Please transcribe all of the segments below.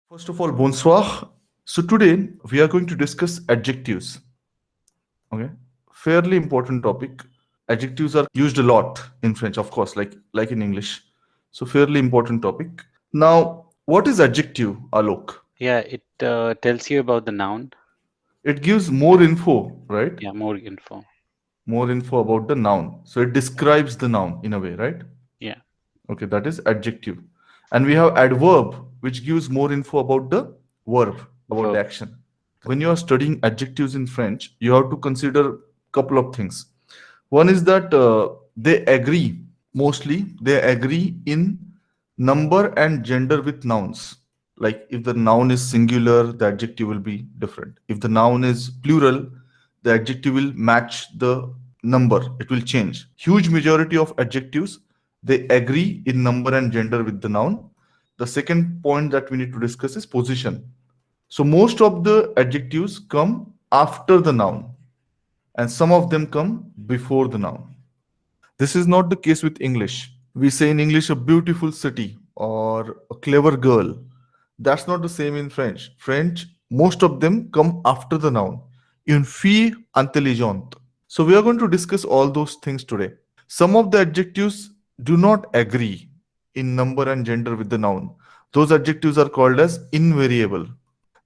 First of all, bonsoir. So today we are going to discuss adjectives. Okay, fairly important topic. Adjectives are used a lot in French, of course, like in English. So fairly important topic. Now, what is adjective, Alok? Yeah, it tells you about the noun. It gives more info, right? Yeah, more info. More info about the noun. So it describes the noun in a way, right? Yeah, Okay, that is adjective. And we have adverb, which gives more info about the verb, about the verb. action. When you are studying adjectives in French, you have to consider couple of things. One is that they agree, mostly they agree in number and gender with nouns. Like if the noun is singular, the adjective will be different. If the noun is plural, the adjective will match the number, it will change. Huge majority of adjectives, they agree in number and gender with the noun. The second point that we need to discuss is position. So most of the adjectives come after the noun and some of them come before the noun. This is not the case with English. We say in English a beautiful city or a clever girl. That's not the same in French. French, most of them come after the noun. Une fille intelligente. So we are going to discuss all those things today. Some of the adjectives do not agree in number and gender with the noun. Those adjectives are called as invariable.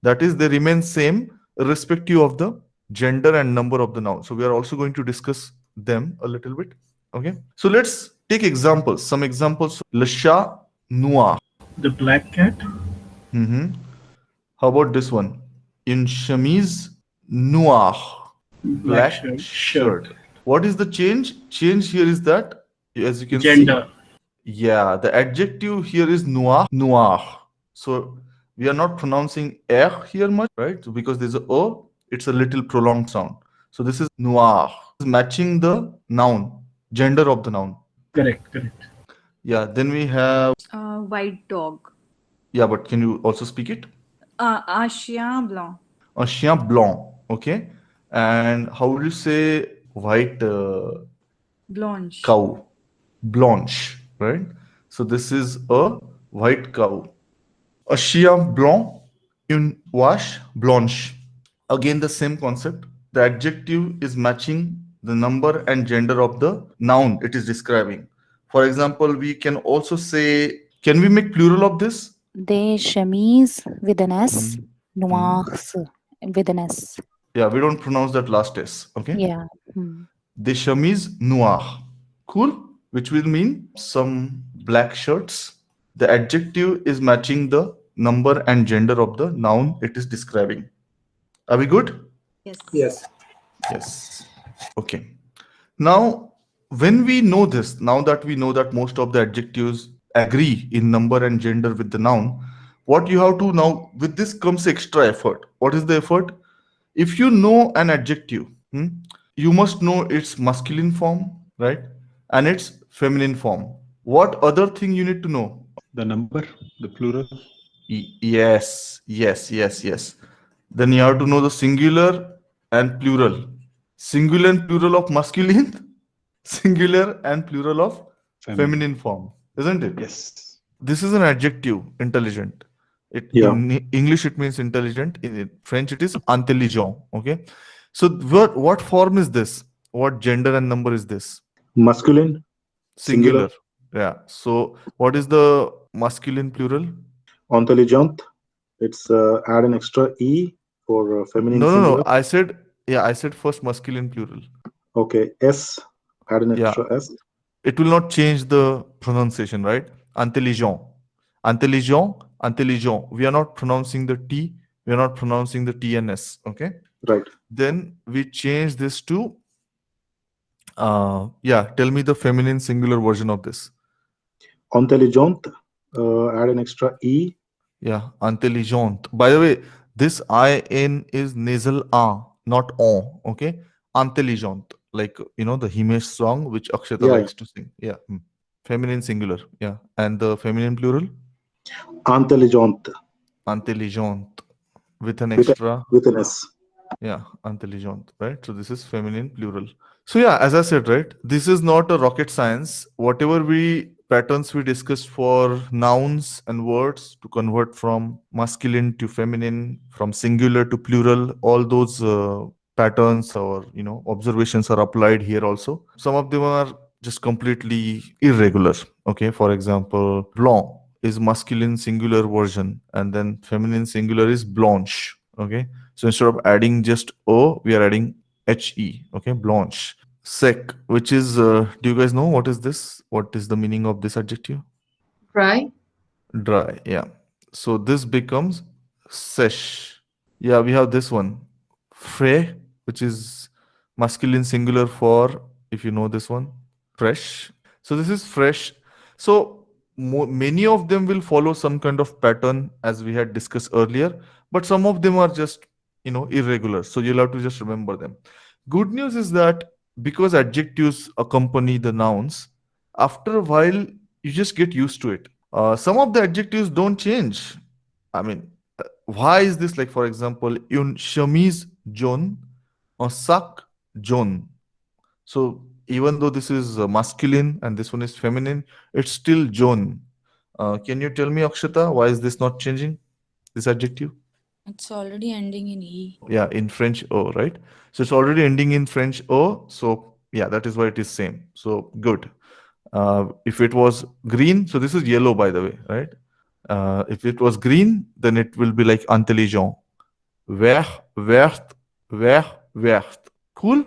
That is, they remain same irrespective of the gender and number of the noun. So we are also going to discuss them a little bit. Okay. So let's take examples. Some examples. Le chat noir. The black cat, Mhm. How about this one? Une chemise noire. black Black shirt. shirt. What is the change? Change here is that, as you can see, Gender. yeah, the adjective here is noir, noir. So we are not pronouncing R here much, right? So because there's a O, it's a little prolonged sound. So this is noir. It's matching the noun, gender of the noun. Correct, correct. Yeah, then we have, White dog. yeah, but can you also speak it? Un chien blanc. Un chien blanc, okay? And how would you say white Blanche. cow? Blanche, right? So this is a white cow. A chien blanc, une vache blanche. Again, the same concept. The adjective is matching the number and gender of the noun it is describing. For example, we can also say, can we make plural of this? They chemise with an S, Mhm. noirs with an S. Yeah, we don't pronounce that last S. Okay. Yeah. Hmm. Des chemises noires. Cool. Which will mean some black shirts. The adjective is matching the number and gender of the noun it is describing. Are we good? Yes. Yes. Yes. Okay. Now, when we know this, now that we know that most of the adjectives agree in number and gender with the noun, what you have to now, with this comes extra effort. What is the effort? If you know an adjective, you must know its masculine form, right? And its feminine form. What other thing you need to know? The number, the plural. Yes. Then you have to know the singular and plural. Singular and plural of masculine, singular and plural of feminine form, isn't it? Yes. This is an adjective, intelligent. Yeah. In English it means intelligent. In French it is intelligent. Okay. So what form is this? What gender and number is this? Masculine, Singular. Singular. Yeah. So what is the masculine plural? intelligent. It's add an extra E for feminine No. singular. I said first masculine plural. Okay, S, add an Yeah. extra S. It will not change the pronunciation, right? Intelligent. We are not pronouncing the T. We are not pronouncing the T and S. Okay. Right. Then we change this to, tell me the feminine singular version of this. Intelligent, add an extra E. Yeah, intelligent. By the way, this IN is nasal A, not on. Okay. Intelligent. Like, the Himesh song, which Akshata Yeah, likes to sing. Yeah. Feminine singular. Yeah. And the feminine plural? intelligent Intelligent. With an with, extra. with an S. Yeah, intelligent, right? So this is feminine plural. So yeah, as I said, right, this is not a rocket science. Whatever we patterns we discussed for nouns and words to convert from masculine to feminine, from singular to plural. All those patterns or observations are applied here also. Some of them are just completely irregular. Okay, for example, blanc is masculine singular version, and then feminine singular is blanche. Okay, so instead of adding just o, we are adding he. Okay, blanche. Sec, which is, do you guys know what is this? What is the meaning of this adjective? Dry. Dry, yeah. So this becomes sesh. Yeah, we have this one. Frais, which is masculine singular for, if you know this one, fresh. So this is fresh. So many of them will follow some kind of pattern as we had discussed earlier, but some of them are just, irregular. So you'll have to just remember them. Good news is that because adjectives accompany the nouns, after a while, you just get used to it. Some of the adjectives don't change. I mean, why is this? Like, for example, une chemise jaune, un sac jaune. So even though this is masculine and this one is feminine, it's still jaune. Can you tell me, Akshata, why is this not changing, this adjective? It's already ending in E. Yeah, in French O, right? So it's already ending in French O. So yeah, that is why it is same. So good. If it was green, so this is yellow, by the way, right? If it was green, then it will be like intelligent. Vert, vert, vert, vert. Cool.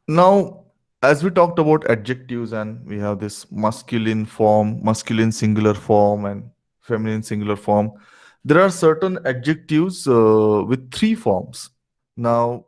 Now, as we talked about adjectives, and we have this masculine form, masculine singular form, and feminine singular form, there are certain adjectives with 3 forms. Now,